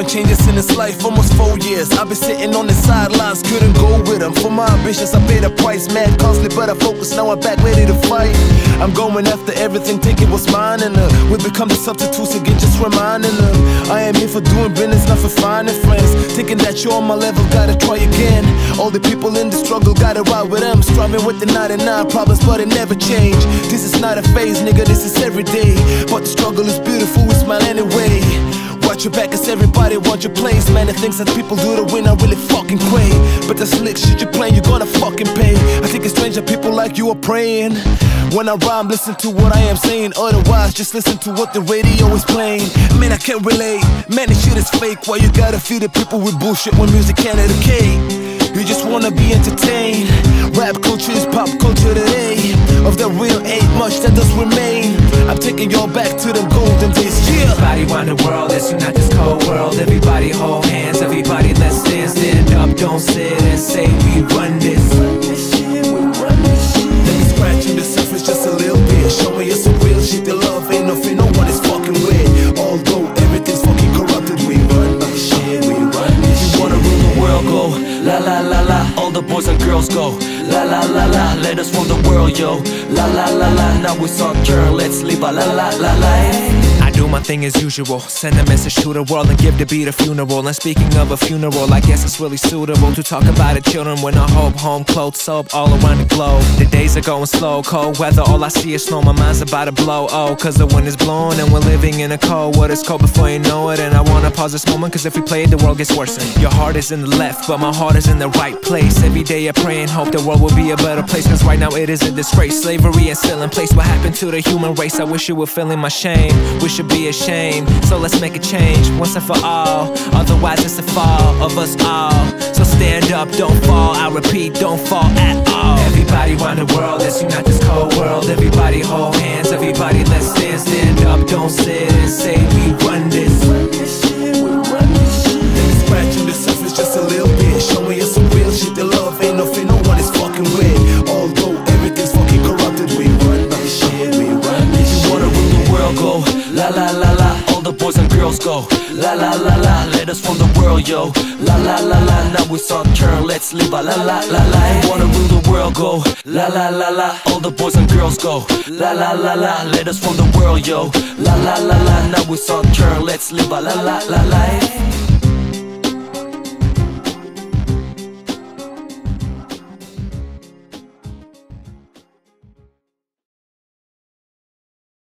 changes in his life, almost 4 years. I've been sitting on the sidelines, couldn't go with him. For my ambitions, I paid a price, mad costly, but I focus. Now I'm back ready to fight. I'm going after everything, thinking what's mine, and we become the substitutes again, just reminding them I am here for doing business, not for finding friends. Thinking that you're on my level, gotta try again. All the people in the struggle, gotta ride with them. Striving with the 99 problems, but it never change. This is not a phase, nigga, this is every day. But the struggle is beautiful, we smile anyway. Watch your back, cause everybody wants your place. Man, the things that people do to win are really fucking great. But the slick shit you're playing, you're gonna fucking pay. I think it's strange that people like you are praying. When I rhyme, listen to what I am saying. Otherwise, just listen to what the radio is playing. Man, I can't relate. Man, this shit is fake. Why you gotta feed the people with bullshit when music can't educate? You just wanna be entertained. Rap culture is pop culture today. Of the real ain't much that does remain. I'm taking y'all back to them golden days. Yeah. Everybody around the world, let's unite this cold world. Everybody hold hands, everybody let's stand up. Don't sit and say we run this. Let me scratch on the surface just a little bit. Show me it's some real shit. The love ain't nothing no one is fucking with. Although everything's fucking corrupted, we run this shit, we run this shit. You wanna rule the world, go la la la la. All the boys and girls go la la la la. Let us rule the world, yo. La la la la. Now it's our turn, let's live a la la la life. I do my thing as usual, send a message to the world and give the beat a funeral. And speaking of a funeral, I guess it's really suitable to talk about the children when I hope home clothes soap all around the globe. The days are going slow, cold weather, all I see is snow. My mind's about to blow, oh, cause the wind is blowing and we're living in a cold world. It's cold before you know it, and I wanna pause this moment, cause if we play it, the world gets worse. Your heart is in the left, but my heart is in the right place. Every day I pray and hope the world will be a better place, cause right now it is a disgrace. Slavery is still in place. What happened to the human race? I wish you were feeling my shame. We should be ashamed, so let's make a change once and for all. Otherwise it's the fall of us all. So stand up, don't fall. I repeat, don't fall at all. Everybody around the world, let's unite this cold world. Everybody hold hands, everybody let's stand up. Don't sit and say we run this. Let me scratch on the surface just a little bit. Show me it's some real shit. The love ain't nothing no one is fucking with. Although everything's fucking corrupted, we run this shit, we run this shit. You wanna rule the world, go la la la la. All the boys and girls go la la la la. Let us rule the world, yo. La la la la. Now it's our turn, let's live a la la la la. You wanna rule the world, go la la la la. All the boys and girls go la la la la. Let us rule the world, yo. La la la la. Now it's our turn, let's live a la la la life.